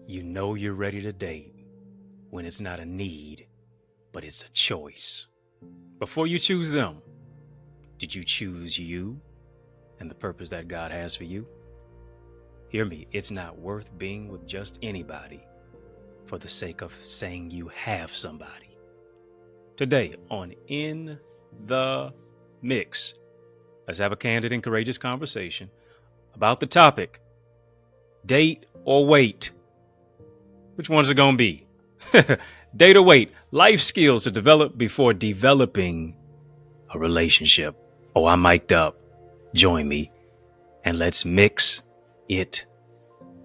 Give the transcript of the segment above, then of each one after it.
You know you're ready to date when it's not a need, but it's a choice. Before you choose them, did you choose you and the purpose that God has for you? Hear me, it's not worth being with just anybody for the sake of saying you have somebody. Today on In the Mix, let's have a candid and courageous conversation about the topic, date or wait. Which one's it going to be? Date or wait, life skills to develop before developing a relationship. Oh, I'm mic'd up. Join me and let's mix it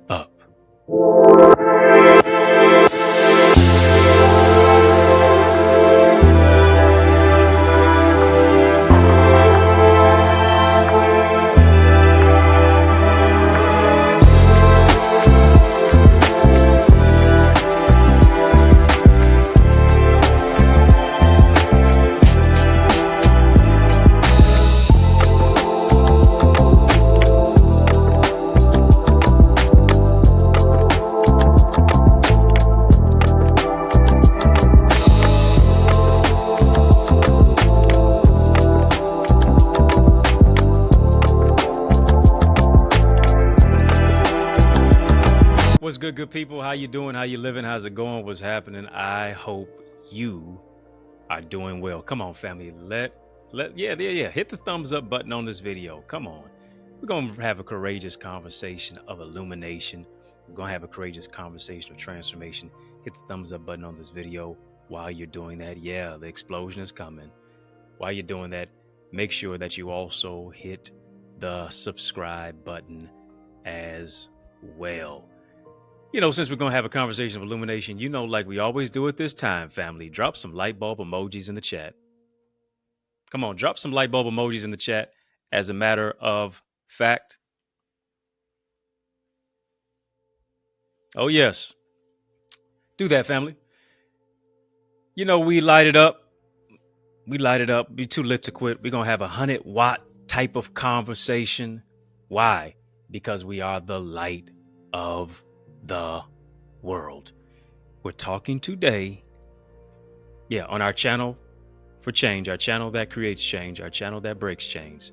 up. What's good people? How you doing? How you living? How's it going? What's happening? I hope you are doing well. Come on, family. Hit the thumbs up button on this video. Come on. We're going to have a courageous conversation of illumination. We're going to have a courageous conversation of transformation. Hit the thumbs up button on this video. While you're doing that, yeah, the explosion is coming. While you're doing that, make sure that you also hit the subscribe button as well. You know, since we're going to have a conversation of illumination, you know, like we always do at this time, family, drop some light bulb emojis in the chat. Come on, drop some light bulb emojis in the chat as a matter of fact. Oh, yes. Do that, family. You know, we light it up. Be too lit to quit. We're going to have 100-watt type of conversation. Why? Because we are the light of the world. We're talking today, on our channel for change, our channel that creates change, our channel that breaks chains,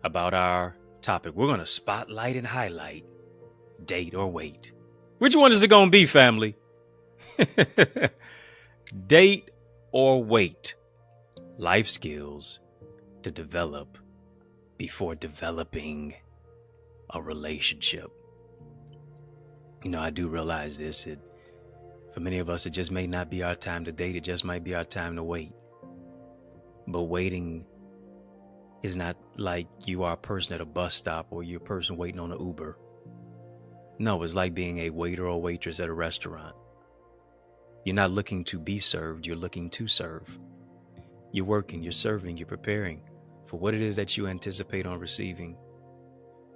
about our topic. We're going to spotlight and highlight date or wait. Which one is it going to be, family? Date or wait. Life skills to develop before developing a relationship. You know, I do realize this. For many of us, it just may not be our time to date. It just might be our time to wait. But waiting is not like you are a person at a bus stop or you're a person waiting on an Uber. No, it's like being a waiter or waitress at a restaurant. You're not looking to be served. You're looking to serve. You're working, you're serving, you're preparing for what it is that you anticipate on receiving.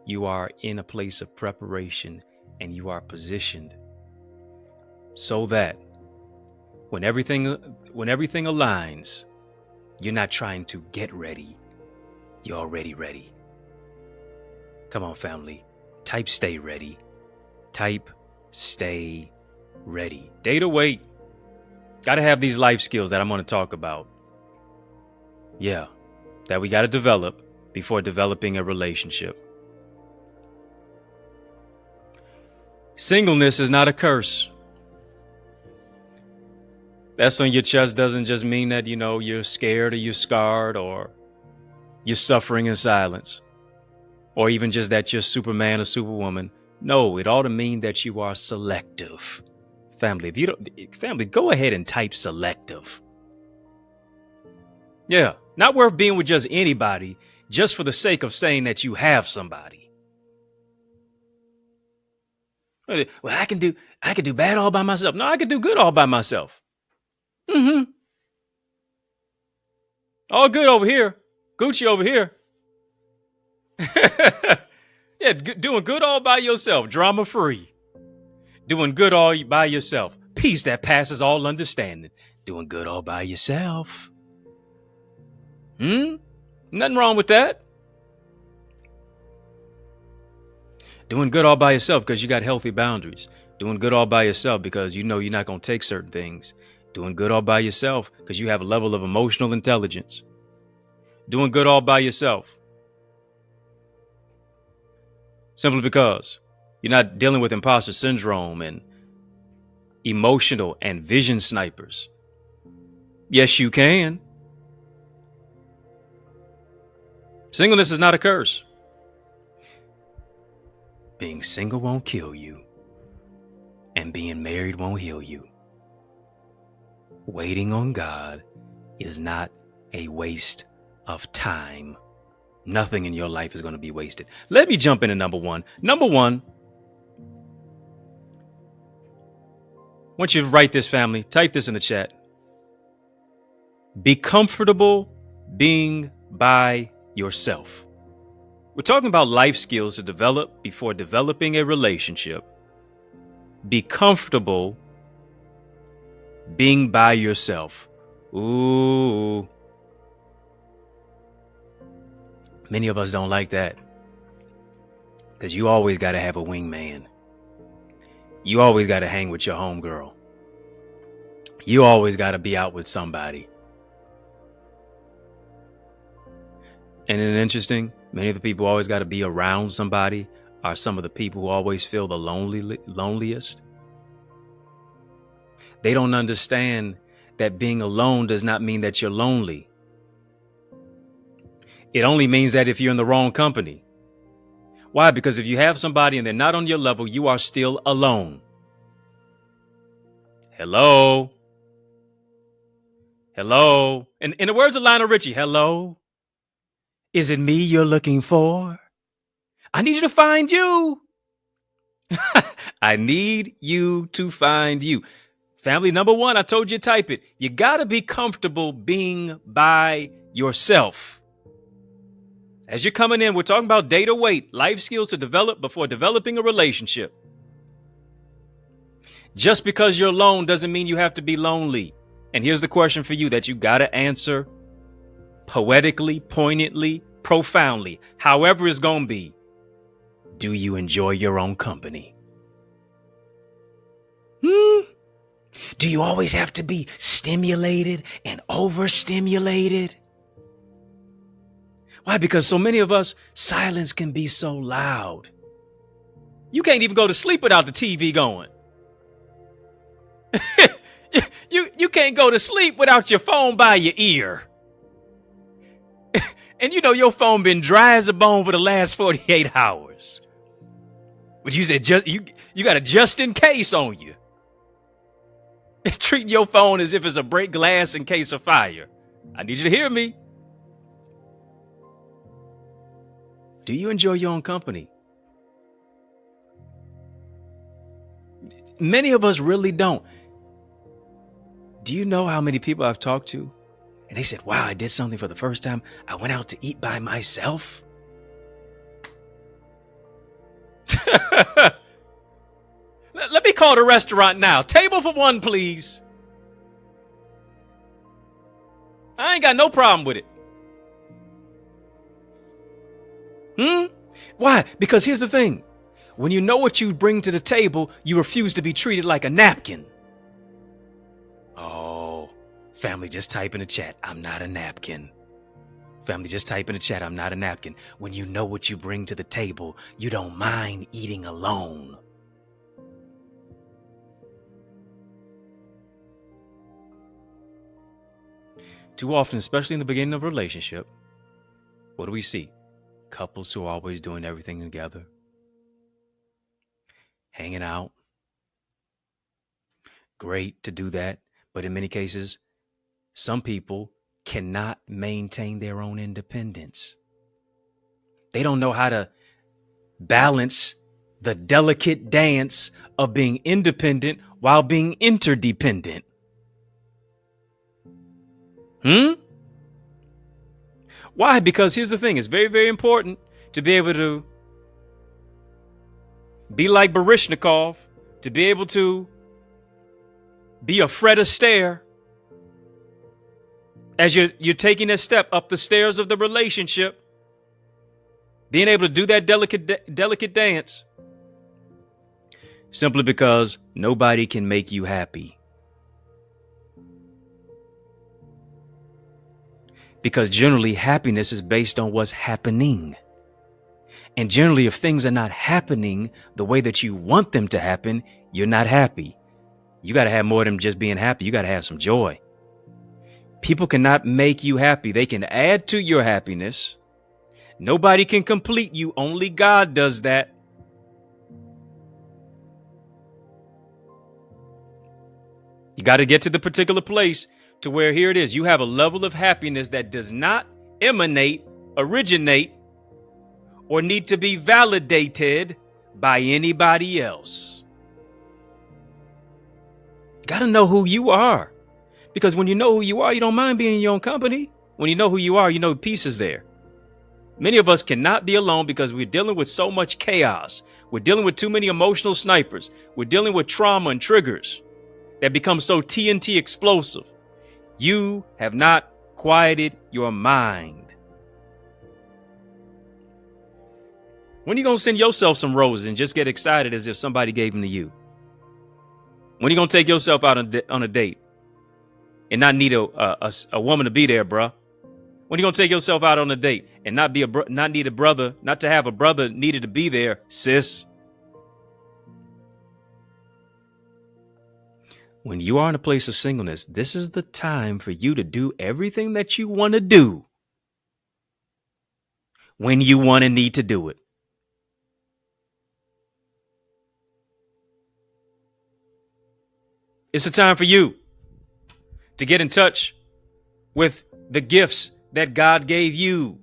You are in a place of preparation and you are positioned so that when everything aligns, you're not trying to get ready. You're already ready. Come on, family. Type stay ready. Type stay ready. Date or wait. Got to have these life skills that I'm going to talk about. Yeah, that we got to develop before developing a relationship. Singleness is not a curse. That's on your chest doesn't just mean that, you know, you're scared or you're scarred or you're suffering in silence or even just that you're Superman or Superwoman. No, it ought to mean that you are selective. Family, go ahead and type selective. Yeah, not worth being with just anybody just for the sake of saying that you have somebody. Well, I can do bad all by myself. No, I can do good all by myself. All good over here. Gucci over here. Yeah, doing good all by yourself. Drama free. Doing good all by yourself. Peace that passes all understanding. Doing good all by yourself. Nothing wrong with that. Doing good all by yourself because you got healthy boundaries. Doing good all by yourself because you know you're not going to take certain things. Doing good all by yourself because you have a level of emotional intelligence. Doing good all by yourself simply because you're not dealing with imposter syndrome and emotional and vision snipers. Yes, you can. Singleness is not a curse. Being single won't kill you, and being married won't heal you. Waiting on God is not a waste of time. Nothing in your life is going to be wasted. Let me jump into number one. Number one, I want you to write this, family. Type this in the chat. Be comfortable being by yourself. We're talking about life skills to develop before developing a relationship. Be comfortable being by yourself. Ooh. Many of us don't like that because you always got to have a wingman. You always got to hang with your homegirl. You always got to be out with somebody. And it's interesting, many of the people who always got to be around somebody are some of the people who always feel the loneliest. They don't understand that being alone does not mean that you're lonely. It only means that if you're in the wrong company. Why? Because if you have somebody and they're not on your level, you are still alone. Hello. Hello. And in the words of Lionel Richie, hello. Is it me you're looking for? I need you to find you. I need you to find you. Family number one, I told you to type it. You got to be comfortable being by yourself. As you're coming in, we're talking about data weight, life skills to develop before developing a relationship. Just because you're alone doesn't mean you have to be lonely. And here's the question for you that you got to answer poetically, poignantly, profoundly, however it's going to be. Do you enjoy your own company? Do you always have to be stimulated and overstimulated? Why? Because so many of us, silence can be so loud. You can't even go to sleep without the TV going. You can't go to sleep without your phone by your ear. And you know your phone been dry as a bone for the last 48 hours. But you said you got a just in case on you. Treating your phone as if it's a break glass in case of fire. I need you to hear me. Do you enjoy your own company? Many of us really don't. Do you know how many people I've talked to? And they said, wow, I did something for the first time. I went out to eat by myself. Let me call the restaurant now. Table for one, please. I ain't got no problem with it. Why? Because here's the thing. When you know what you bring to the table, you refuse to be treated like a napkin. Oh, family, just type in the chat. I'm not a napkin. Family, just type in the chat. I'm not a napkin. When you know what you bring to the table, you don't mind eating alone. Too often, especially in the beginning of a relationship, what do we see? Couples who are always doing everything together. Hanging out. Great to do that. But in many cases, some people cannot maintain their own independence. They don't know how to balance the delicate dance of being independent while being interdependent. Why? Because here's the thing. It's very, very important to be able to be like Baryshnikov, to be able to be a Fred Astaire as you're taking a step up the stairs of the relationship, being able to do that delicate dance. simply because nobody can make you happy. Because generally happiness is based on what's happening. And generally, if things are not happening the way that you want them to happen, you're not happy. You got to have more than just being happy. You got to have some joy. People cannot make you happy. They can add to your happiness. Nobody can complete you. Only God does that. You got to get to the particular place to where here it is. You have a level of happiness that does not originate, or need to be validated by anybody else. Got to know who you are. Because when you know who you are, you don't mind being in your own company. When you know who you are, you know peace is there. Many of us cannot be alone because we're dealing with so much chaos. We're dealing with too many emotional snipers. We're dealing with trauma and triggers that become so TNT explosive. You have not quieted your mind. When are you going to send yourself some roses and just get excited as if somebody gave them to you? When are you going to take yourself out on a date and not need a woman to be there, bruh? When are you going to take yourself out on a date and not need a brother, not to have a brother needed to be there, sis? When you are in a place of singleness, this is the time for you to do everything that you want to do when you want and need to do it. It's a time for you to get in touch with the gifts that God gave you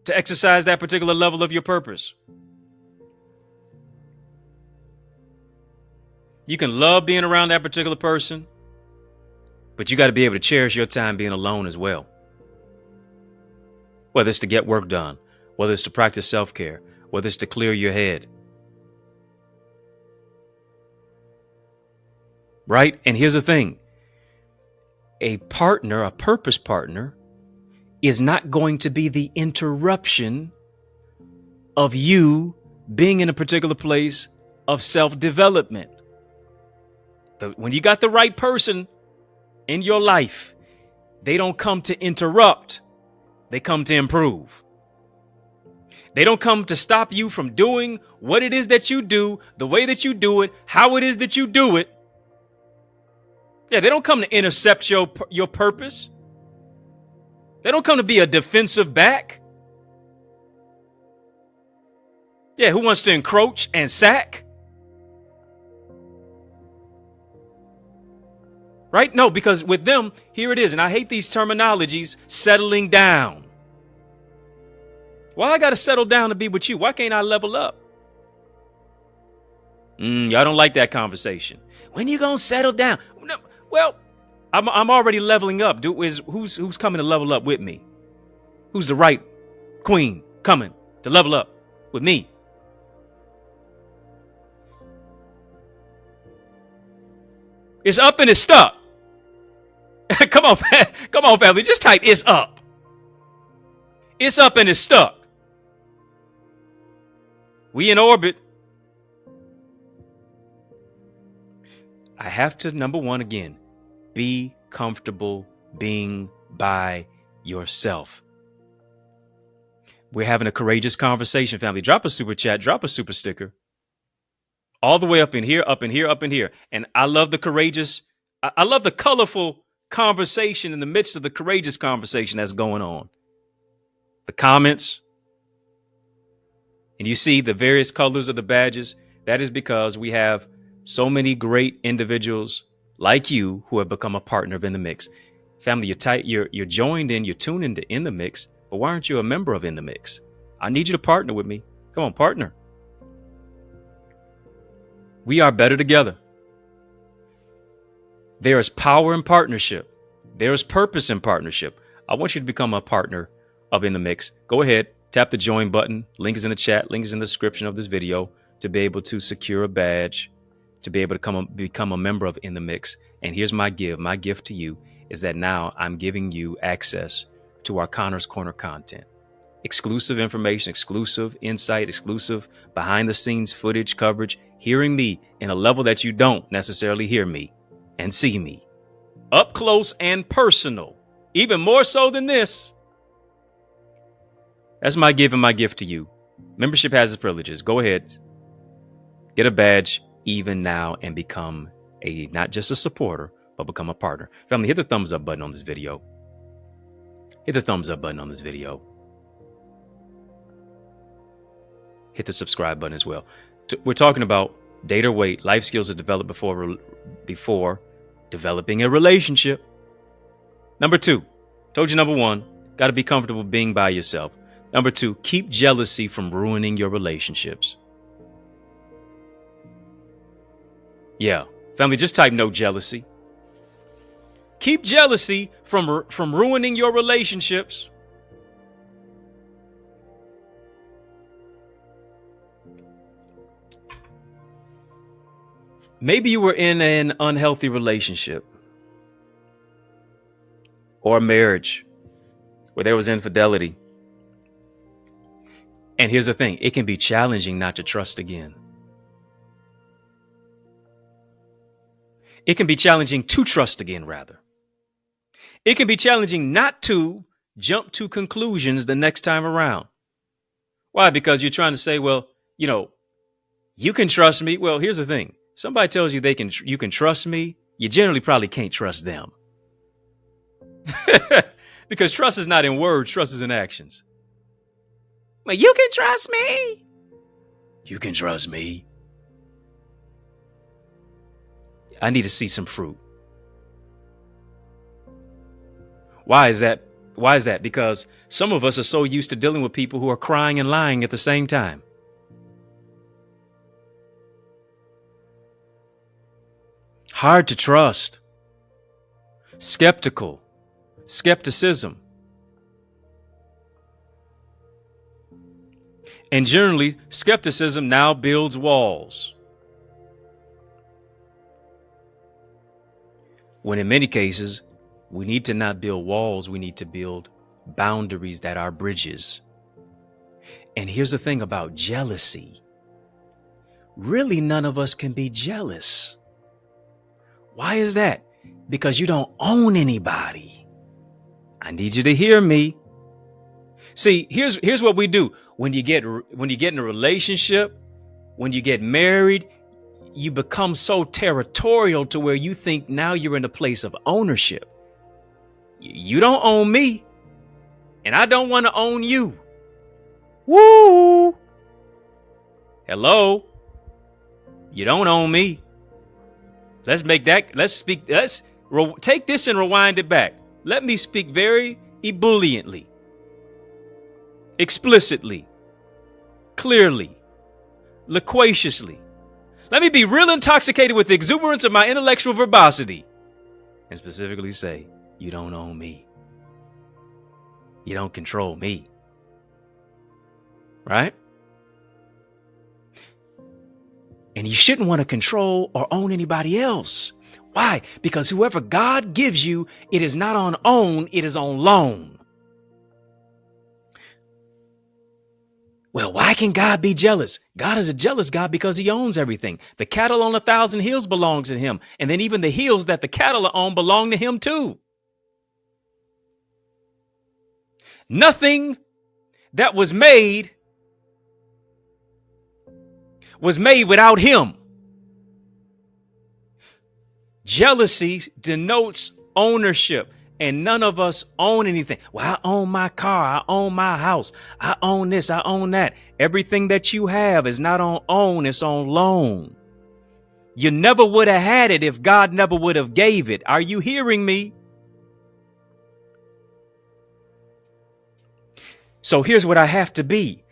to exercise that particular level of your purpose. You can love being around that particular person, but you got to be able to cherish your time being alone as well. Whether it's to get work done, whether it's to practice self-care, whether it's to clear your head. Right? And here's the thing. A partner, a purpose partner, is not going to be the interruption of you being in a particular place of self-development. When you got the right person in your life, they don't come to interrupt. They come to improve. They don't come to stop you from doing what it is that you do, the way that you do it, how it is that you do it. Yeah, they don't come to intercept your purpose. They don't come to be a defensive back. Yeah, who wants to encroach and sack? Right? No, because with them, here it is. And I hate these terminologies, settling down. Why I got to settle down to be with you? Why can't I level up? Y'all don't like that conversation. When you going to settle down? No, well, I'm already leveling up. Who's coming to level up with me? Who's the right queen coming to level up with me? It's up and it's stuck. Come on, family. Just type "it's up." It's up and it's stuck. We in orbit. I have to, number one, again, be comfortable being by yourself. We're having a courageous conversation, family. Drop a super chat, drop a super sticker. All the way up in here, up in here, up in here. And I love the courageous, I love the colorful conversation in the midst of the courageous conversation that's going on. The comments, and you see the various colors of the badges. That is because we have so many great individuals like you who have become a partner of In the Mix. Family, you're joined in, you're tuned into In the Mix, but why aren't you a member of In the Mix? I need you to partner with me. Come on, partner. We are better together. There is power in partnership. There is purpose in partnership. I want you to become a partner of In the Mix. Go ahead, tap the join button. Link is in the chat. Link is in the description of this video to be able to secure a badge, to be able to become a member of In the Mix. And here's my gift. My gift to you is that now I'm giving you access to our Connor's Corner content. Exclusive information, exclusive insight, exclusive behind the scenes footage coverage hearing me in a level that you don't necessarily hear me and see me up close and personal, even more so than this. That's my give and my gift to you. Membership has its privileges. Go ahead, get a badge even now and become not just a supporter, but become a partner. Family, hit the thumbs up button on this video. Hit the thumbs up button on this video. Hit the subscribe button as well. We're talking about date or wait, life skills are developed before developing a relationship. Number 2, told you number 1, got to be comfortable being by yourself. Number 2, keep jealousy from ruining your relationships. Yeah, family, just type no jealousy. Keep jealousy from ruining your relationships. Maybe you were in an unhealthy relationship or a marriage where there was infidelity. And here's the thing, it can be challenging not to trust again. It can be challenging to trust again, rather. It can be challenging not to jump to conclusions the next time around. Why? Because you're trying to say, well, you can trust me. Well, here's the thing. Somebody tells you you can trust me. You generally probably can't trust them. Because trust is not in words. Trust is in actions. Like, you can trust me. You can trust me. I need to see some fruit. Why is that? Why is that? Because some of us are so used to dealing with people who are crying and lying at the same time. Hard to trust. Skepticism. And generally, skepticism now builds walls. When in many cases, we need to not build walls, we need to build boundaries that are bridges. And here's the thing about jealousy. Really, none of us can be jealous. Why is that? Because you don't own anybody. I need you to hear me. See, here's what we do. When you get in a relationship, when you get married, you become so territorial to where you think now you're in a place of ownership. You don't own me, and I don't want to own you. Woo! Hello? You don't own me. Let's take this and rewind it back. Let me speak very ebulliently, explicitly, clearly, loquaciously. Let me be real intoxicated with the exuberance of my intellectual verbosity and specifically say, you don't own me. You don't control me. Right? And you shouldn't want to control or own anybody else. Why? Because whoever God gives you, it is not on own, it is on loan. Well, why can God be jealous? God is a jealous God because he owns everything. The cattle on 1,000 hills belongs to him. And then even the hills that the cattle are on belong to him too. Nothing that was made without him. Jealousy denotes ownership. And none of us own anything. Well, I own my car. I own my house. I own this. I own that. Everything that you have is not on own. It's on loan. You never would have had it if God never would have gave it. Are you hearing me? So here's what I have to be.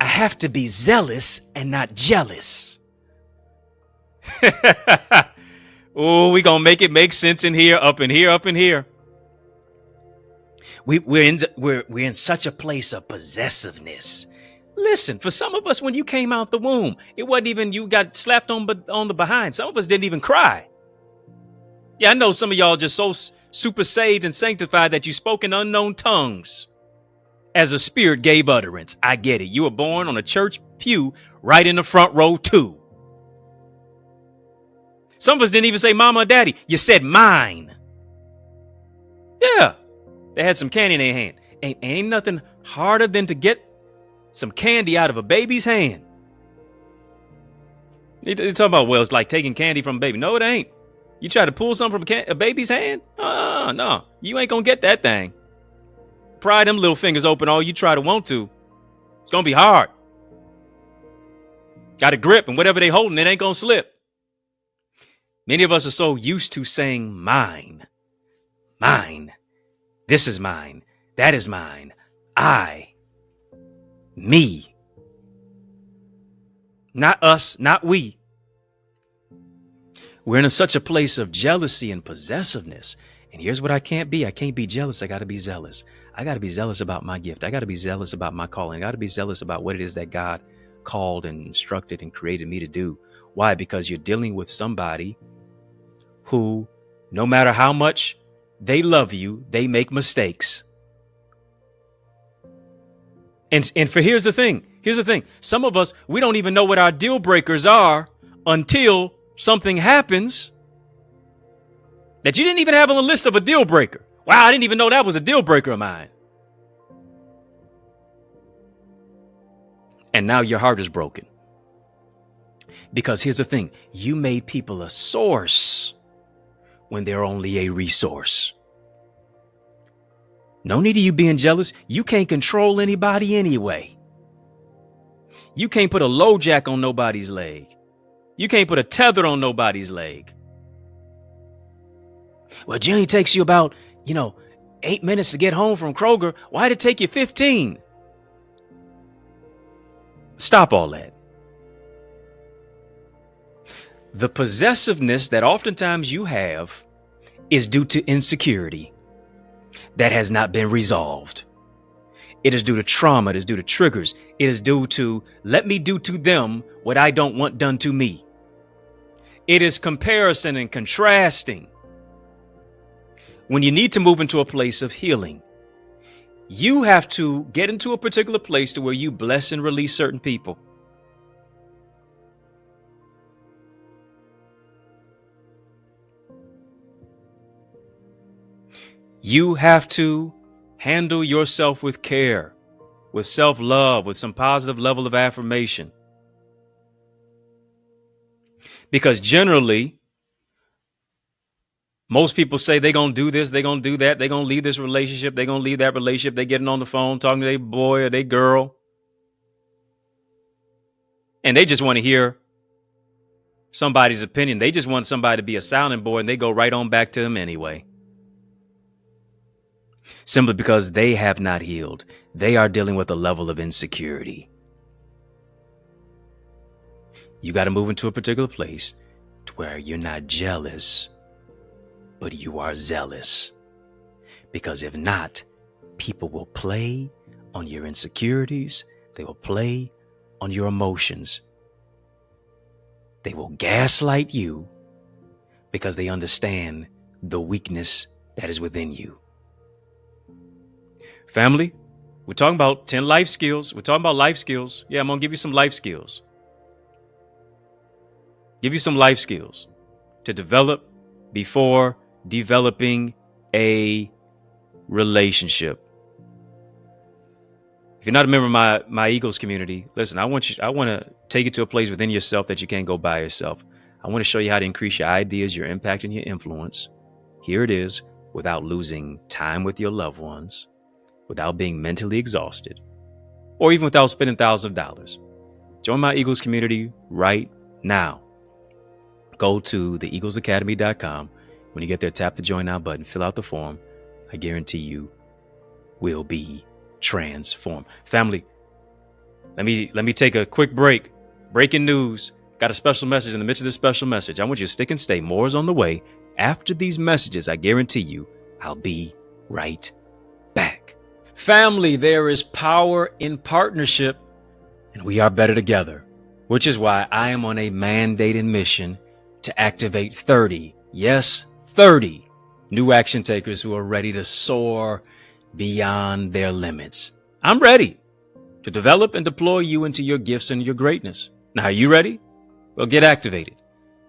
I have to be zealous and not jealous. Oh, we're going to make it make sense in here, up in here, up in here. We're in such a place of possessiveness. Listen, for some of us, when you came out the womb, it wasn't even you got slapped on the behind. Some of us didn't even cry. Yeah, I know some of y'all just so super saved and sanctified that you spoke in unknown tongues as a spirit gave utterance. I get it. You were born on a church pew right in the front row too. Some of us didn't even say mama or daddy. You said mine. Yeah. They had some candy in their hand. Ain't nothing harder than to get some candy out of a baby's hand. You're talking about, well, it's like taking candy from a baby. No, it ain't. You try to pull something from a baby's hand? No. You ain't going to get that thing. Pry them little fingers open all you try to want to. It's going to be hard. Got a grip, and whatever they holding, it ain't going to slip. Many of us are so used to saying mine. Mine. This is mine. That is mine. I. Me. Not us, not we. We're in such a place of jealousy and possessiveness. And here's what I can't be. I can't be jealous. I got to be zealous. I got to be zealous about my gift. I got to be zealous about my calling. I got to be zealous about what it is that God called and instructed and created me to do. Why? Because you're dealing with somebody who, no matter how much they love you, they make mistakes. And here's the thing. Some of us, we don't even know what our deal breakers are until something happens that you didn't even have on the list of a deal breaker. Wow, I didn't even know that was a deal breaker of mine. And now your heart is broken. Because here's the thing. You made people a source when they're only a resource. No need of you being jealous. You can't control anybody anyway. You can't put a low jack on nobody's leg. You can't put a tether on nobody's leg. Well, Jimmy takes you about, 8 minutes to get home from Kroger. Why'd it take you 15? Stop all that. The possessiveness that oftentimes you have is due to insecurity that has not been resolved. It is due to trauma. It is due to triggers. It is due to let me do to them what I don't want done to me. It is comparison and contrasting. When you need to move into a place of healing, you have to get into a particular place to where you bless and release certain people. You have to handle yourself with care, with self-love, with some positive level of affirmation. Because generally, most people say they're going to do this, they're going to do that, they're going to leave this relationship, they're going to leave that relationship, they're getting on the phone, talking to their boy or their girl. And they just want to hear somebody's opinion. They just want somebody to be a sounding board, and they go right on back to them anyway. Simply because they have not healed. They are dealing with a level of insecurity. You got to move into a particular place to where you're not jealous, but you are zealous. Because if not, people will play on your insecurities. They will play on your emotions. They will gaslight you because they understand the weakness that is within you. Family, we're talking about 10 life skills. We're talking about life skills. Yeah, I'm going to give you some life skills. Give you some life skills to develop before developing a relationship. If you're not a member of my Eagles community, listen, I want to take you to a place within yourself that you can't go by yourself. I want to show you how to increase your ideas, your impact, and your influence. Here it is, without losing time with your loved ones, without being mentally exhausted, or even without spending thousands of dollars. Join my Eagles community right now. Go to theeaglesacademy.com. When you get there, tap the join now button, fill out the form. I guarantee you will be transformed. Family, let me take a quick break. Breaking news. Got a special message in the midst of this special message. I want you to stick and stay. More is on the way. After these messages, I guarantee you I'll be right back. Family, there is power in partnership, and we are better together, which is why I am on a mandated mission to activate 30, yes, 30 new action takers who are ready to soar beyond their limits. I'm ready to develop and deploy you into your gifts and your greatness. Now, are you ready? Well, get activated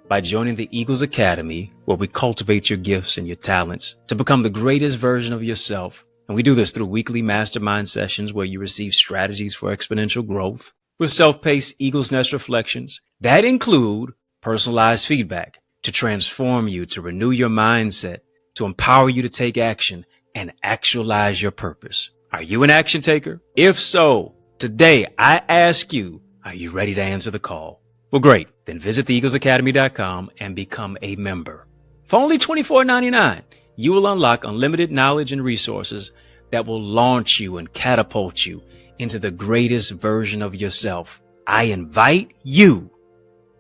by joining the Eagles Academy, where we cultivate your gifts and your talents to become the greatest version of yourself. And we do this through weekly mastermind sessions where you receive strategies for exponential growth with self-paced Eagles Nest reflections that include personalized feedback to transform you, to renew your mindset, to empower you to take action and actualize your purpose. Are you an action taker? If so, today I ask you, are you ready to answer the call? Well, great. Then visit theeaglesacademy.com and become a member. For only $24.99, you will unlock unlimited knowledge and resources that will launch you and catapult you into the greatest version of yourself. I invite you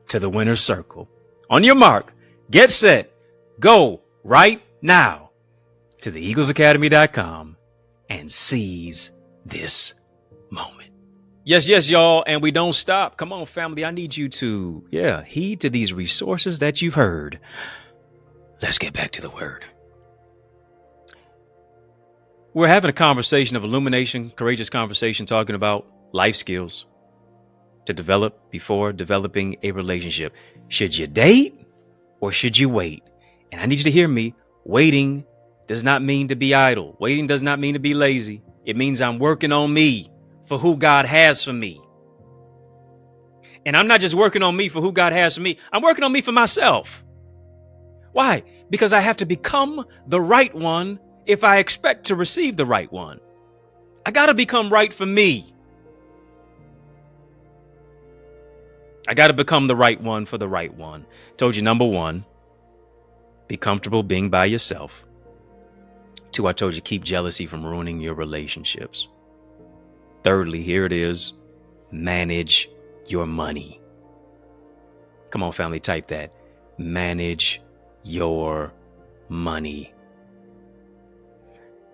to the winner's circle. On your mark, get set, go right now to theeaglesacademy.com and seize this moment. Yes, y'all. And we don't stop. Come on, family. I need you to, heed to these resources that you've heard. Let's get back to the word. We're having a conversation of illumination, courageous conversation, talking about life skills to develop before developing a relationship. Should you date or should you wait? And I need you to hear me. Waiting does not mean to be idle. Waiting does not mean to be lazy. It means I'm working on me for who God has for me. And I'm not just working on me for who God has for me. I'm working on me for myself. Why? Because I have to become the right one if I expect to receive the right one. I got to become right for me. I got to become the right one for the right one. Told you, number one, be comfortable being by yourself. Two, I told you, keep jealousy from ruining your relationships. Thirdly, here it is, manage your money. Come on, family, type that. Manage your money.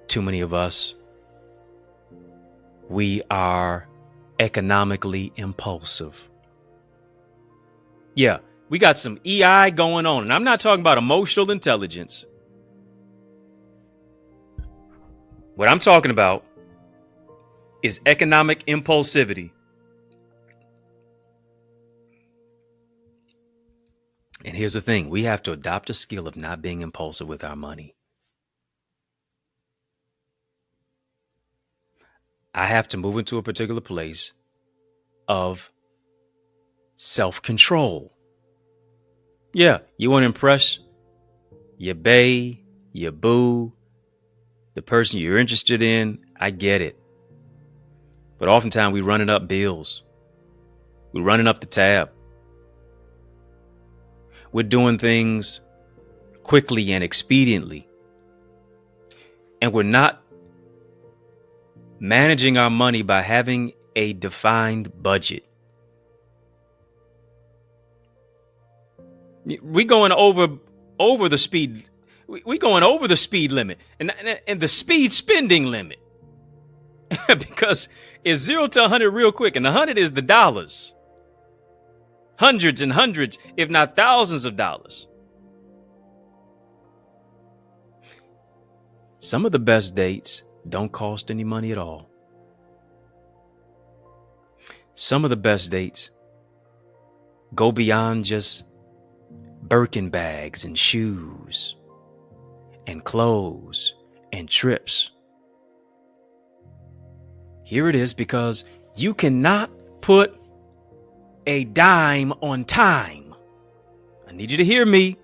Too many of us, we are economically impulsive. Yeah, we got some EI going on, and I'm not talking about emotional intelligence. What I'm talking about is economic impulsivity. And here's the thing. We have to adopt a skill of not being impulsive with our money. I have to move into a particular place of self-control. Yeah, you want to impress your bae, your boo, the person you're interested in. I get it. But oftentimes we're running up bills. We're running up the tab. We're doing things quickly and expediently. And we're not managing our money by having a defined budget. We're going over the speed. We're going over the speed limit and the speed spending limit. Because it's 0 to 100 real quick. And 100 is the dollars. Hundreds and hundreds, if not thousands of dollars. Some of the best dates don't cost any money at all. Some of the best dates go beyond just Birkin bags and shoes and clothes and trips. Here it is, because you cannot put a dime on time. I need you to hear me.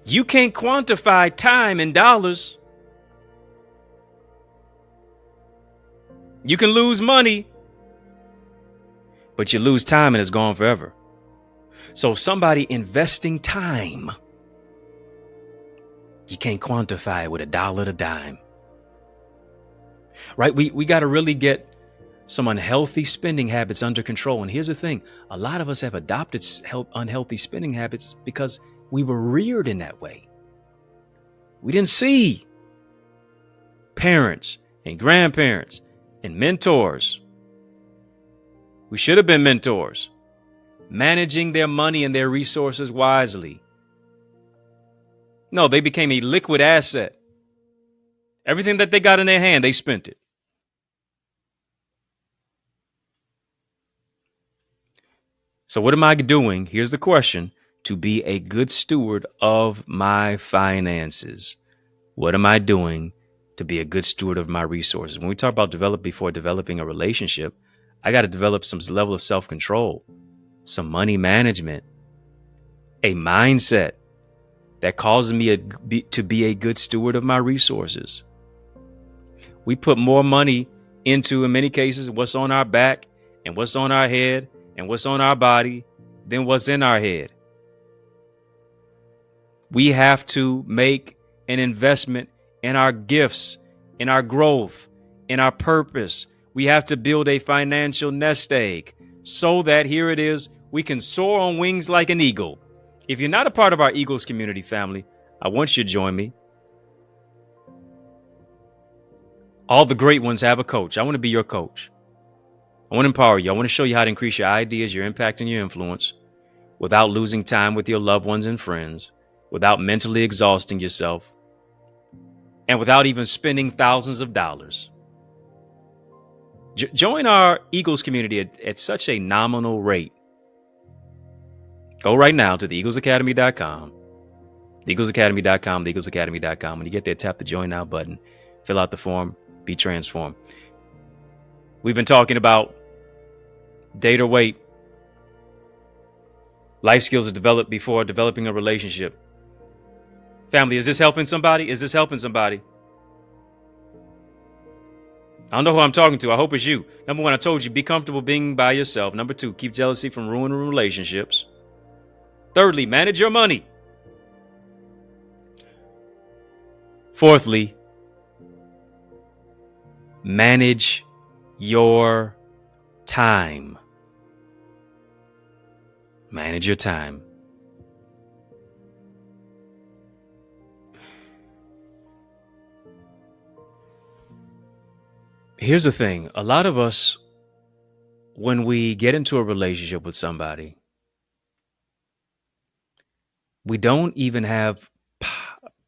You can't quantify time in dollars. You can lose money, but you lose time and it's gone forever. So somebody investing time, you can't quantify it with $1 to dime. Right? We got to really get some unhealthy spending habits under control. And here's the thing. A lot of us have adopted unhealthy spending habits because we were reared in that way. We didn't see parents and grandparents and mentors. We should have been mentors, managing their money and their resources wisely. No, they became a liquid asset. Everything that they got in their hand, they spent it. So what am I doing? Here's the question: to be a good steward of my finances. What am I doing to be a good steward of my resources? When we talk about develop before developing a relationship, I got to develop some level of self-control, some money management, a mindset that causes me to be a good steward of my resources. We put more money into, in many cases, what's on our back and what's on our head and what's on our body than what's in our head. We have to make an investment in our gifts, in our growth, in our purpose. We have to build a financial nest egg so that, here it is, we can soar on wings like an eagle. If you're not a part of our Eagles community family, I want you to join me. All the great ones have a coach. I want to be your coach. I want to empower you. I want to show you how to increase your ideas, your impact, and your influence without losing time with your loved ones and friends, without mentally exhausting yourself, and without even spending thousands of dollars. Join our Eagles community at such a nominal rate. Go right now to theeaglesacademy.com, theeaglesacademy.com, theeaglesacademy.com. When you get there, tap the Join Now button, fill out the form, be transformed. We've been talking about date or wait, life skills to develop before developing a relationship. Family, is this helping somebody? Is this helping somebody? I don't know who I'm talking to. I hope it's you. Number one, I told you, be comfortable being by yourself. Number two, keep jealousy from ruining relationships. Thirdly, manage your money. Fourthly, manage your time. Manage your time. Here's the thing. A lot of us, when we get into a relationship with somebody, we don't even have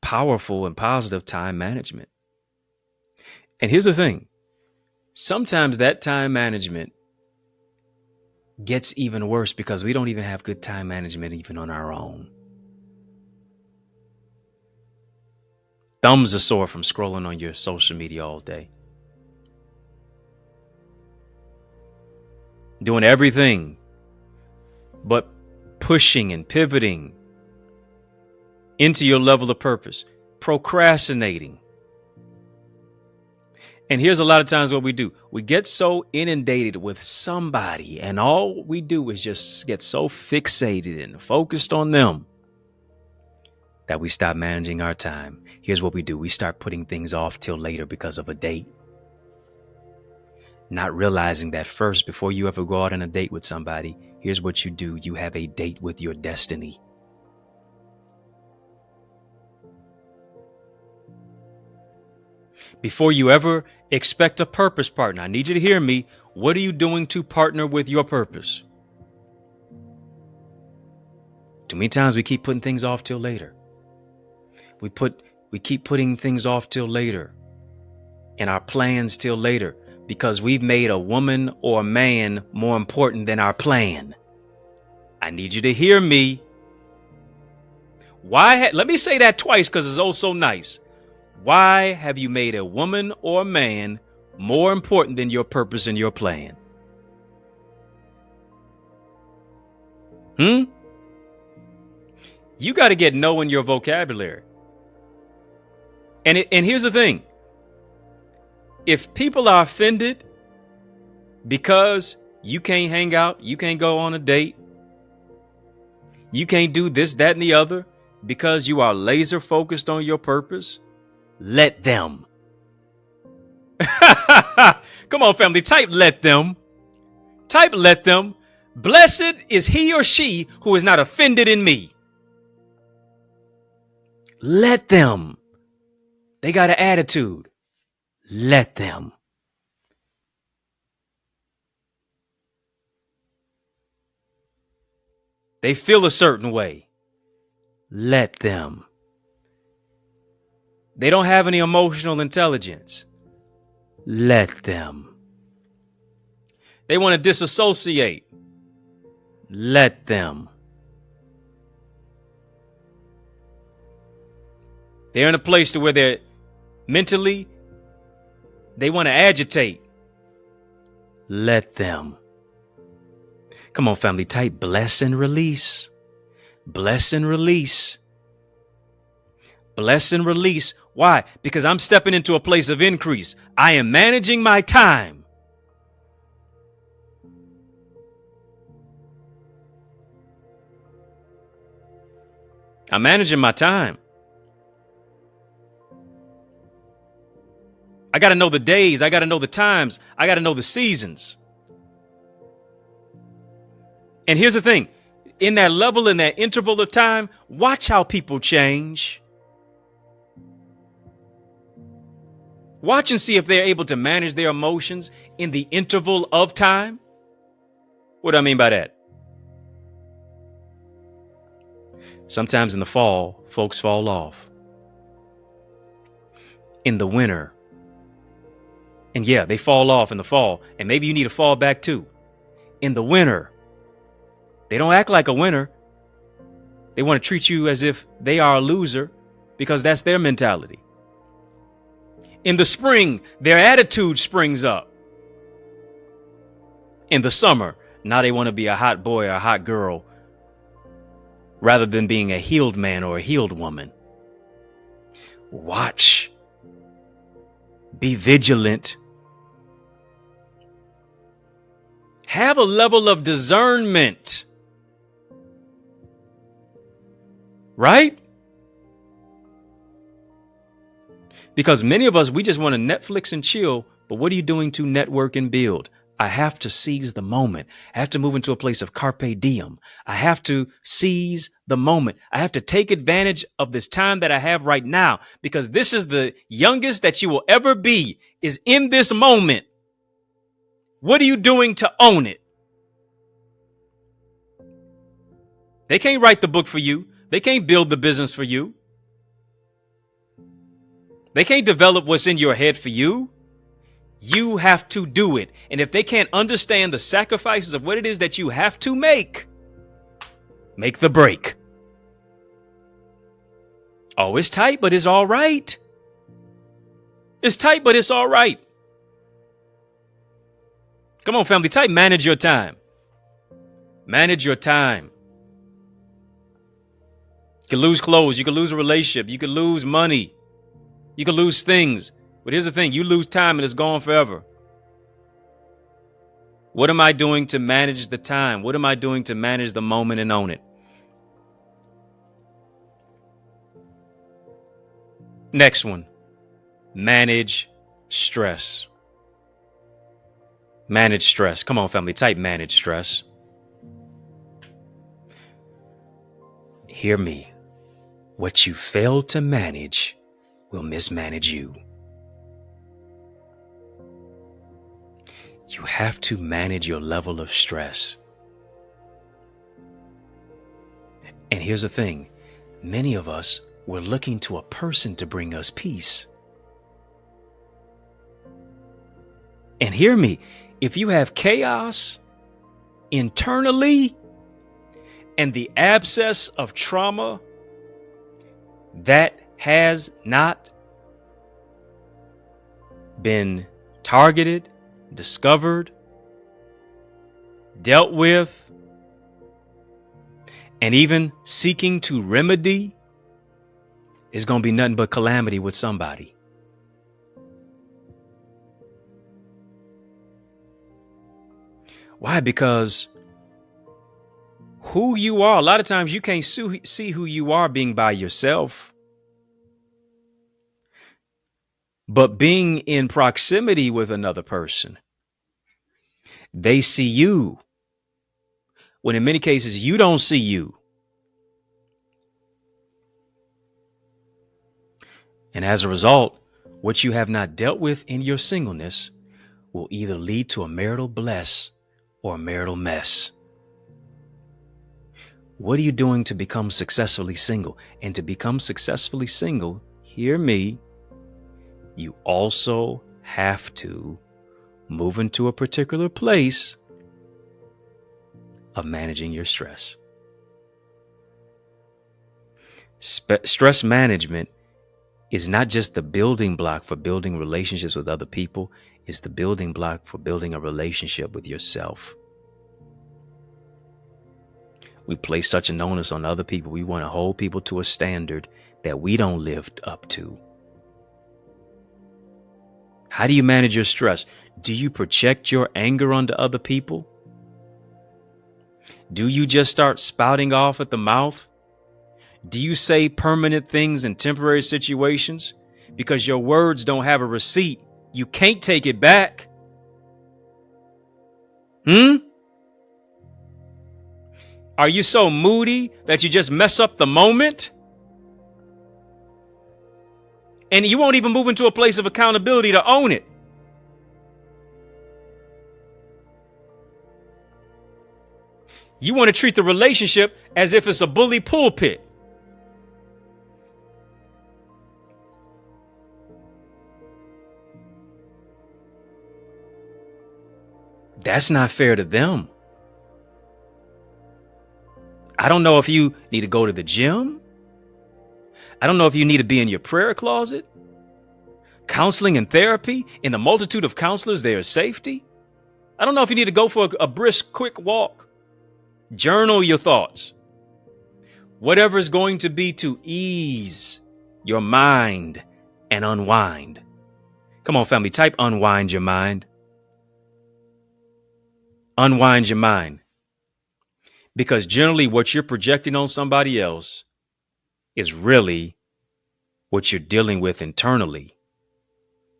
powerful and positive time management. And here's the thing. Sometimes that time management gets even worse because we don't even have good time management even on our own. Thumbs are sore from scrolling on your social media all day. Doing everything but pushing and pivoting into your level of purpose, procrastinating. And here's a lot of times what we do. We get so inundated with somebody, and all we do is just get so fixated and focused on them that we stop managing our time. Here's what we do. We start putting things off till later because of a date. Not realizing that first, before you ever go out on a date with somebody, here's what you do. You have a date with your destiny. Before you ever expect a purpose partner, I need you to hear me. What are you doing to partner with your purpose? Too many times we keep putting things off till later. We keep putting things off till later and our plans till later because we've made a woman or a man more important than our plan. I need you to hear me. Let me say that twice because it's oh so nice. Why have you made a woman or a man more important than your purpose and your plan? You got to get no in your vocabulary. And here's the thing. If people are offended because you can't hang out, you can't go on a date, you can't do this, that, and the other because you are laser focused on your purpose, let them. Come on, family. Type let them. Type let them. Blessed is he or she who is not offended in me. Let them. They got an attitude. Let them. They feel a certain way. Let them. They don't have any emotional intelligence. Let them. They want to disassociate. Let them. They're in a place to where they're mentally, they want to agitate. Let them. Come on, family, type bless and release. Bless and release. Bless and release. Why? Because I'm stepping into a place of increase. I am managing my time. I'm managing my time. I got to know the days. I got to know the times. I got to know the seasons. And here's the thing. In that level, in that interval of time, watch how people change. Watch and see if they're able to manage their emotions in the interval of time. What do I mean by that? Sometimes in the fall, folks fall off. In the winter. And yeah, they fall off in the fall. And maybe you need to fall back too. In the winter, they don't act like a winner. They want to treat you as if they are a loser because that's their mentality. In the spring, their attitude springs up. In the summer, now they want to be a hot boy or a hot girl rather than being a healed man or a healed woman. Watch. Be vigilant. Have a level of discernment. Right? Because many of us, we just want to Netflix and chill. But what are you doing to network and build? I have to seize the moment. I have to move into a place of carpe diem. I have to seize the moment. I have to take advantage of this time that I have right now, because this is the youngest that you will ever be, is in this moment. What are you doing to own it? They can't write the book for you. They can't build the business for you. They can't develop what's in your head for you. You have to do it. And if they can't understand the sacrifices of what it is that you have to make the break. Oh, it's tight, but it's all right. It's tight, but it's all right. Come on, family, type manage your time. Manage your time. You can lose clothes. You can lose a relationship. You can lose money. You can lose things. But here's the thing. You lose time and it's gone forever. What am I doing to manage the time? What am I doing to manage the moment and own it? Next one. Manage stress. Manage stress. Come on, family. Type manage stress. Hear me. What you fail to manage will mismanage you. You have to manage your level of stress. And here's the thing. Many of us were looking to a person to bring us peace. And hear me. If you have chaos internally and the abscess of trauma that has not been targeted, discovered, dealt with, and even seeking to remedy, is going to be nothing but calamity with somebody. Why? Because who you are, a lot of times you can't see who you are being by yourself. But being in proximity with another person, they see you, when in many cases you don't see you. And as a result, what you have not dealt with in your singleness will either lead to a marital bless or a marital mess. What are you doing to become successfully single? And to become successfully single, hear me, you also have to move into a particular place of managing your stress. Stress management is not just the building block for building relationships with other people, it's the building block for building a relationship with yourself. We place such an onus on other people. We want to hold people to a standard that we don't live up to. How do you manage your stress? Do you project your anger onto other people? Do you just start spouting off at the mouth? Do you say permanent things in temporary situations? Because your words don't have a receipt. You can't take it back. Are you so moody that you just mess up the moment? And you won't even move into a place of accountability to own it. You want to treat the relationship as if it's a bully pulpit. That's not fair to them. I don't know if you need to go to the gym. I don't know if you need to be in your prayer closet. Counseling and therapy. In the multitude of counselors, there is safety. I don't know if you need to go for a brisk, quick walk. Journal your thoughts. Whatever is going to be to ease your mind and unwind. Come on, family, type unwind your mind. Unwind your mind. Because generally what you're projecting on somebody else is really what you're dealing with internally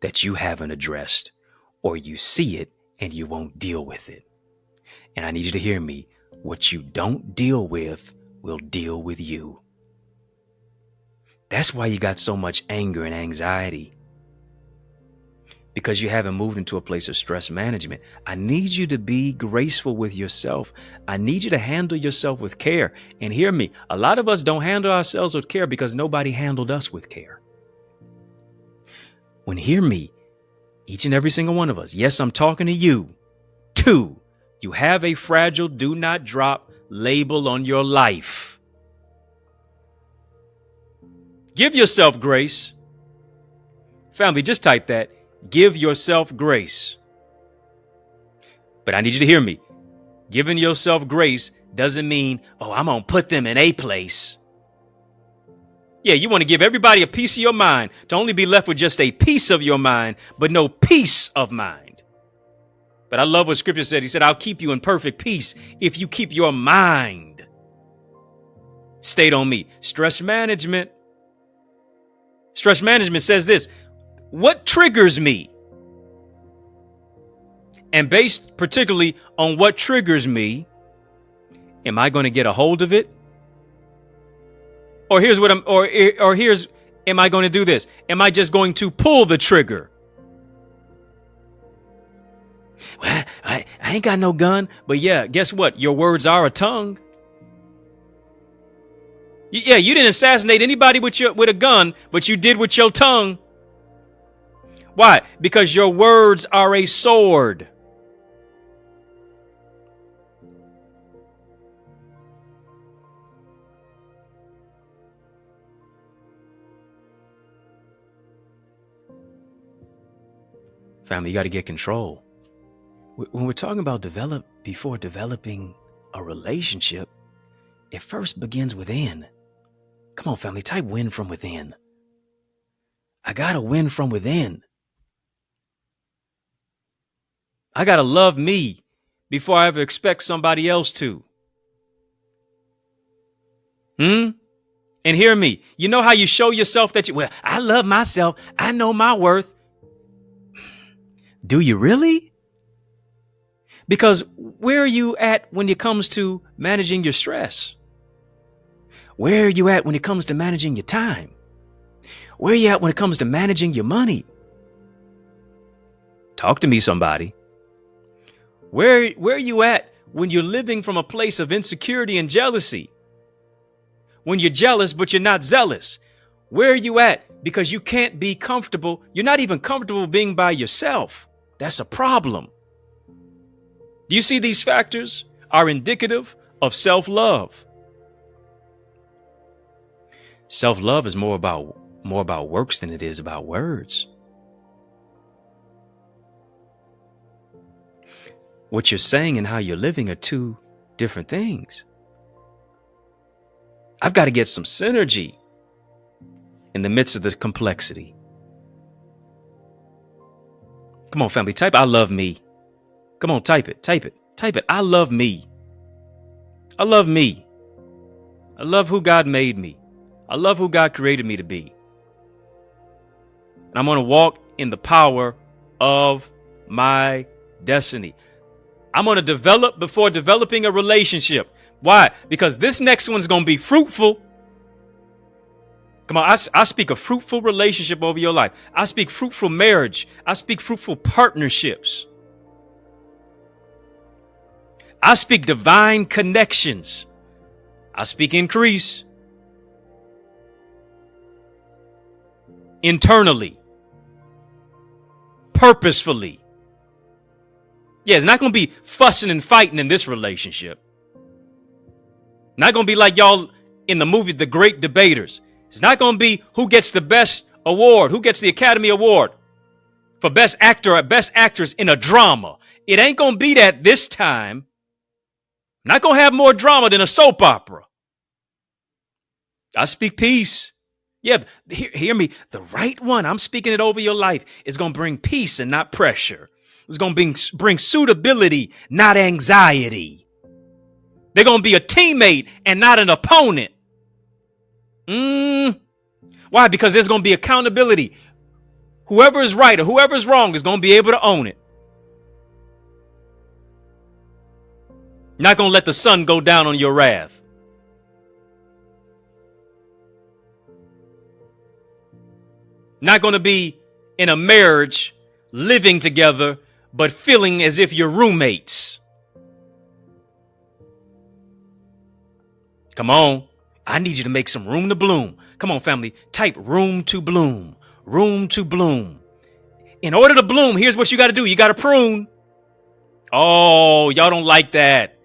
that you haven't addressed, or you see it and you won't deal with it. And I need you to hear me. What you don't deal with will deal with you. That's why you got so much anger and anxiety. Because you haven't moved into a place of stress management. I need you to be graceful with yourself. I need you to handle yourself with care. And hear me, a lot of us don't handle ourselves with care because nobody handled us with care. Hear me, each and every single one of us. Yes, I'm talking to you. 2, you have a fragile do not drop label on your life. Give yourself grace. Family, just type that. Give yourself grace. But I need you to hear me. Giving yourself grace doesn't mean, oh, I'm going to put them in a place. Yeah, you want to give everybody a piece of your mind to only be left with just a piece of your mind, but no peace of mind. But I love what scripture said. He said, I'll keep you in perfect peace if you keep your mind stayed on me. Stress management. Stress management says this. What triggers me? And based particularly on what triggers me, am I going to get a hold of it? Or here's what am I going to do this? Am I just going to pull the trigger? Well, I ain't got no gun, but yeah, guess what? Your words are a tongue. Yeah, you didn't assassinate anybody with a gun, but you did with your tongue. Why? Because your words are a sword. Family, you got to get control. When we're talking about before developing a relationship, it first begins within. Come on, family, type win from within. I got to win from within. I got to love me before I ever expect somebody else to. And hear me. You know how you show yourself that well, I love myself. I know my worth. Do you really? Because where are you at when it comes to managing your stress? Where are you at when it comes to managing your time? Where are you at when it comes to managing your money? Talk to me, somebody. Where are you at when you're living from a place of insecurity and jealousy? When you're jealous, but you're not zealous? Where are you at? Because you can't be comfortable. You're not even comfortable being by yourself. That's a problem. Do you see these factors are indicative of self-love. Self-love is more about works than it is about words. What you're saying and how you're living are two different things. I've got to get some synergy in the midst of the complexity. Come on, family, type I love me. Come on, type it. I love me. I love me. I love who God made me. I love who God created me to be. And I'm going to walk in the power of my destiny. I'm going to develop before developing a relationship. Why? Because this next one's going to be fruitful. Come on, I speak a fruitful relationship over your life. I speak fruitful marriage. I speak fruitful partnerships. I speak divine connections. I speak increase. Internally. Purposefully. Yeah, it's not going to be fussing and fighting in this relationship. Not going to be like y'all in the movie, The Great Debaters. It's not going to be who gets the best award, who gets the Academy Award for best actor or best actress in a drama. It ain't going to be that this time. Not going to have more drama than a soap opera. I speak peace. Yeah, hear me. The right one, I'm speaking it over your life, is going to bring peace and not pressure. It's going to bring suitability, not anxiety. They're going to be a teammate and not an opponent. Why? Because there's going to be accountability. Whoever is right or whoever is wrong is going to be able to own it. Not going to let the sun go down on your wrath. Not going to be in a marriage living together, but feeling as if you're roommates. Come on. I need you to make some room to bloom. Come on, family. Type room to bloom. Room to bloom. In order to bloom, here's what you got to do. You got to prune. Oh, y'all don't like that.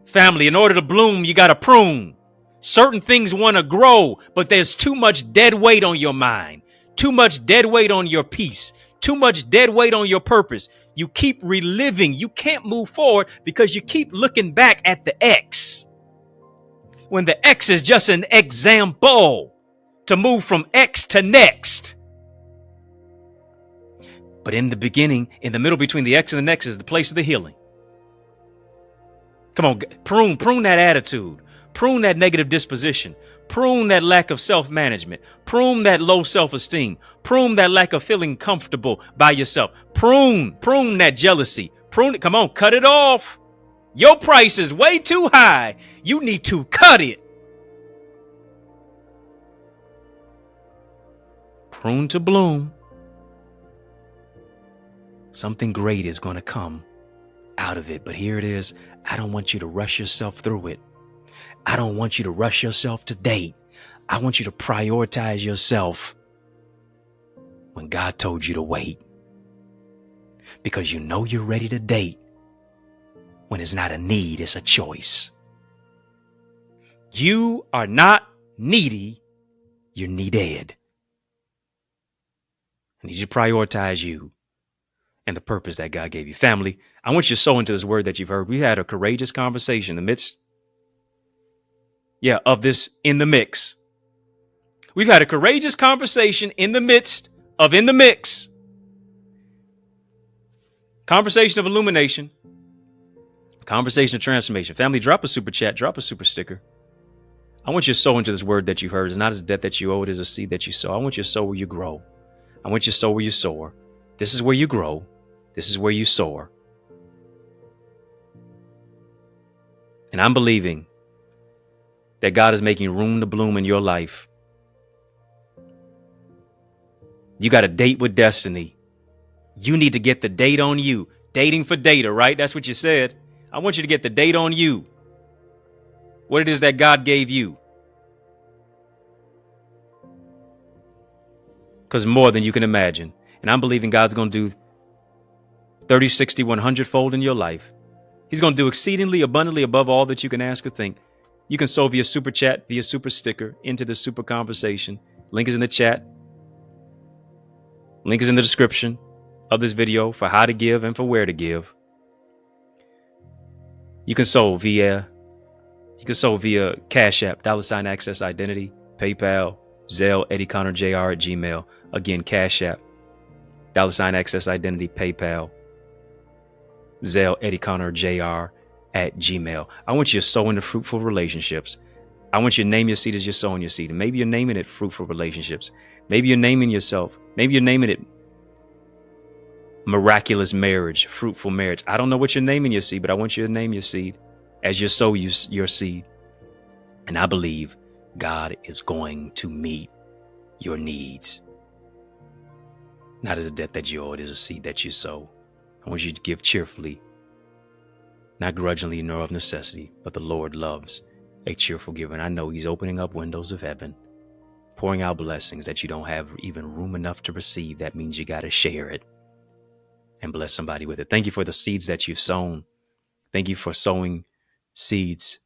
Family, in order to bloom, you got to prune. Certain things want to grow, but there's too much dead weight on your mind. Too much dead weight on your peace. Too much dead weight on your purpose. You keep reliving. You can't move forward because you keep looking back at the X. When the X is just an example to move from X to next. But in the beginning, in the middle between the X and the next is the place of the healing. Come on, prune that attitude. Prune that negative disposition. Prune that lack of self-management. Prune that low self-esteem. Prune that lack of feeling comfortable by yourself. Prune that jealousy. Prune it. Come on, cut it off. Your price is way too high. You need to cut it. Prune to bloom. Something great is going to come out of it. But here it is. I don't want you to rush yourself through it. I don't want you to rush yourself to date. I want you to prioritize yourself when God told you to wait. Because you know you're ready to date when it's not a need, it's a choice. You are not needy, you're needed. I need you to prioritize you and the purpose that God gave you. Family, I want you to sow into this word that you've heard. We had a courageous conversation in the midst of this in the mix. We've had a courageous conversation in the midst of in the mix. Conversation of illumination. Conversation of transformation. Family, drop a super chat, drop a super sticker. I want you to sow into this word that you've heard. It's not as a debt that you owe, it is a seed that you sow. I want you to sow where you grow. I want you to sow where you soar. This is where you grow. This is where you soar. And I'm believing that God is making room to bloom in your life. You got a date with destiny. You need to get the date on you. Dating for data, right? That's what you said. I want you to get the date on you. What it is that God gave you. Because more than you can imagine. And I'm believing God's going to do 30, 60, 100 fold in your life. He's going to do exceedingly abundantly above all that you can ask or think. You can sow via super chat, via super sticker into this super conversation. Link is in the chat. Link is in the description of this video for how to give and for where to give. You can sow via Cash App, $Access Identity, PayPal, Zelle, EddieConnorJr at Gmail. Again, Cash App, $Access Identity, PayPal, Zelle, EddieConnorJr at Gmail. I want you to sow into fruitful relationships. I want you to name your seed as you're sowing your seed. And maybe you're naming it fruitful relationships. Maybe you're naming yourself. Maybe you're naming it miraculous marriage, fruitful marriage. I don't know what you're naming your seed, but I want you to name your seed as you sow your seed. And I believe God is going to meet your needs. Not as a debt that you owe, it is a seed that you sow. I want you to give cheerfully, not grudgingly nor of necessity, but the Lord loves a cheerful giver. And I know He's opening up windows of heaven, pouring out blessings that you don't have even room enough to receive. That means you got to share it and bless somebody with it. Thank you for the seeds that you've sown. Thank you for sowing seeds.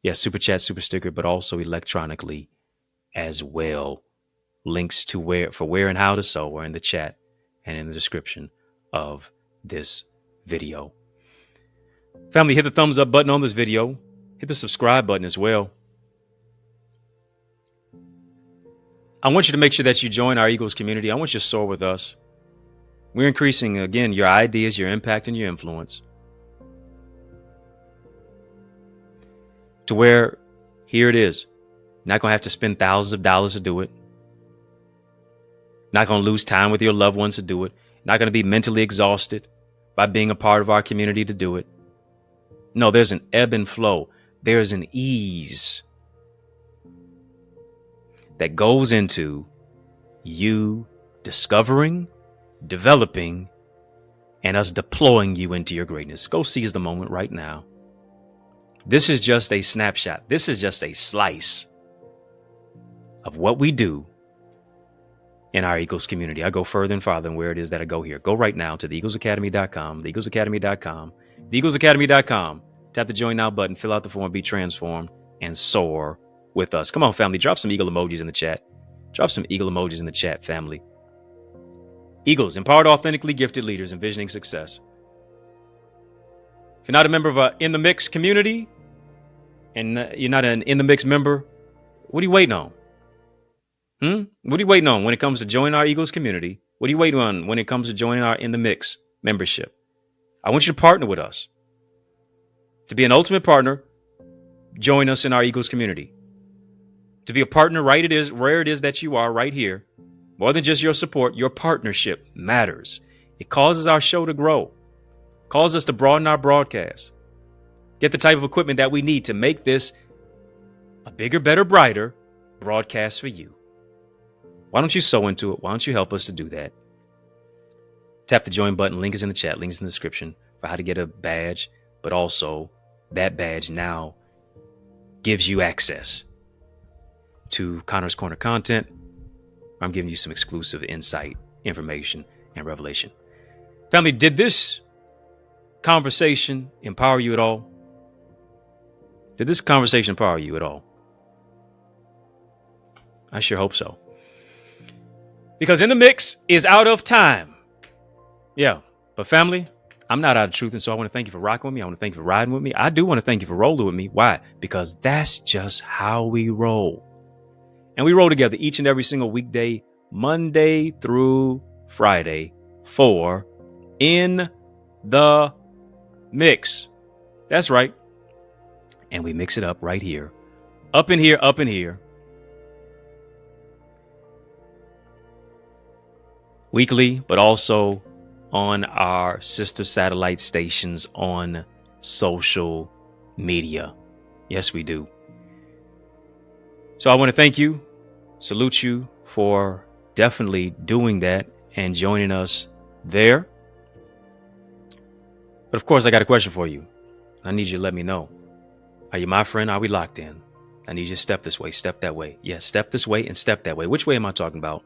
Yes, super chat, super sticker, but also electronically as well. Links to where and how to sow are in the chat and in the description of this video. Family, hit the thumbs up button on this video. Hit the subscribe button as well. I want you to make sure that you join our Eagles community. I want you to soar with us. We're increasing, again, your ideas, your impact, and your influence to where, here it is. Not going to have to spend thousands of dollars to do it. Not going to lose time with your loved ones to do it. Not going to be mentally exhausted by being a part of our community to do it. No, there's an ebb and flow. There's an ease that goes into you discovering, developing, and us deploying you into your greatness. Go seize the moment right now. This is just a snapshot. This is just a slice of what we do in our Eagles community. I go further and farther than where it is that I go here. Go right now to theeaglesacademy.com, theeaglesacademy.com, theeaglesacademy.com. Tap the join now button, fill out the form, be transformed, and soar with us. Come on, family. Drop some eagle emojis in the chat. Drop some eagle emojis in the chat, family. Eagles, empowered, authentically gifted leaders envisioning success. If you're not a member of a In the Mix community and you're not an In the Mix member, what are you waiting on? What are you waiting on when it comes to joining our Eagles community? What are you waiting on when it comes to joining our In the Mix membership? I want you to partner with us. To be an ultimate partner, join us in our Eagles community. To be a partner, where it is that you are right here, more than just your support, your partnership matters. It causes our show to grow, causes us to broaden our broadcast, get the type of equipment that we need to make this a bigger, better, brighter broadcast for you. Why don't you sow into it? Why don't you help us to do that? Tap the join button. Link is in the chat. Link is in the description for how to get a badge. But also, that badge now gives you access to Connor's Corner content. I'm giving you some exclusive insight, information, and revelation. Family, did this conversation empower you at all? Did this conversation empower you at all? I sure hope so. Because In the Mix is out of time. Yeah, but family, I'm not out of truth, and so I want to thank you for rocking with me. I want to thank you for riding with me. I do want to thank you for rolling with me. Why? Because that's just how we roll. And we roll together each and every single weekday, Monday through Friday, for In the Mix. That's right. And we mix it up right here. Up in here, up in here. Weekly, but also on our sister satellite stations on social media. Yes, we do. So I want to thank you, salute you for definitely doing that and joining us there. But of course, I got a question for you. I need you to let me know. Are you my friend? Are we locked in? I need you to step this way, step that way. Yes, step this way and step that way. Which way am I talking about?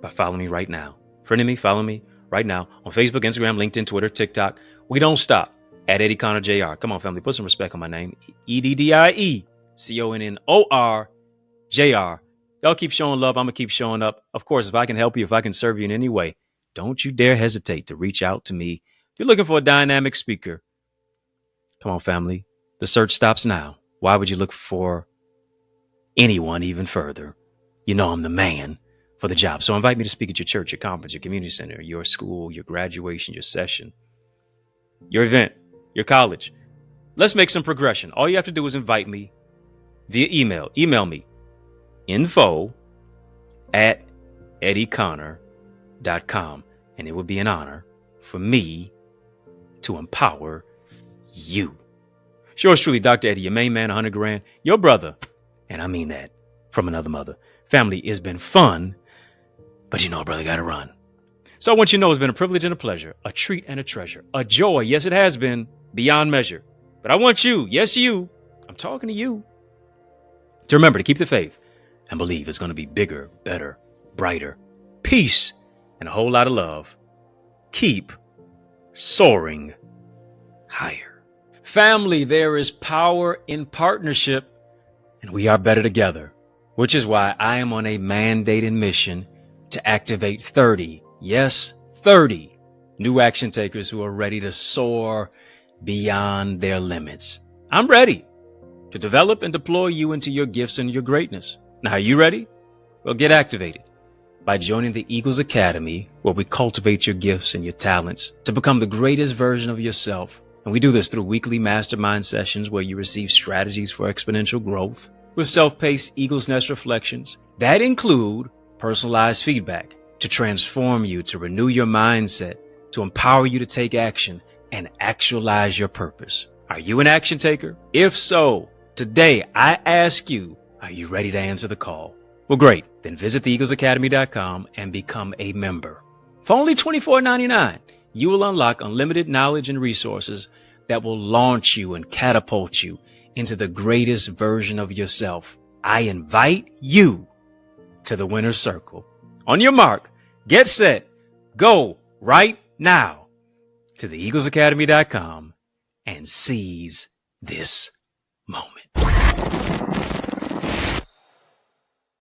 By following me right now. Friending me, follow me right now on Facebook, Instagram, LinkedIn, Twitter, TikTok. We don't stop at EddieConnorJr. Come on, family, put some respect on my name. EddieConnorJr. Y'all keep showing love. I'm going to keep showing up. Of course, if I can help you, if I can serve you in any way, don't you dare hesitate to reach out to me. If you're looking for a dynamic speaker, come on, family. The search stops now. Why would you look for anyone even further? You know I'm the man for the job. So invite me to speak at your church, your conference, your community center, your school, your graduation, your session, your event, your college. Let's make some progression. All you have to do is invite me via email. Email me info@EddieConnor.com. And it would be an honor for me to empower you. Yours truly, Dr. Eddie, your main man, 100 grand, your brother. And I mean that from another mother. Family, it's been fun, but you know, brother, got to run. So I want you to know it's been a privilege and a pleasure, a treat and a treasure, a joy. Yes, it has been beyond measure. But I want you, yes, you, I'm talking to you, to remember to keep the faith and believe it's going to be bigger, better, brighter, peace, and a whole lot of love. Keep soaring higher. Family, there is power in partnership, and we are better together, which is why I am on a mandated mission to activate 30, yes, 30 new action takers who are ready to soar beyond their limits. I'm ready to develop and deploy you into your gifts and your greatness. Now, are you ready? Well, get activated by joining the Eagles Academy, where we cultivate your gifts and your talents to become the greatest version of yourself. And we do this through weekly mastermind sessions where you receive strategies for exponential growth with self-paced Eagles Nest reflections that include personalized feedback to transform you, to renew your mindset, to empower you to take action and actualize your purpose. Are you an action taker? If so, today I ask you, are you ready to answer the call? Well, great. Then visit theeaglesacademy.com and become a member. For only $24.99, you will unlock unlimited knowledge and resources that will launch you and catapult you into the greatest version of yourself. I invite you to the winner's circle. On your mark, get set, go right now to theeaglesacademy.com and seize this moment.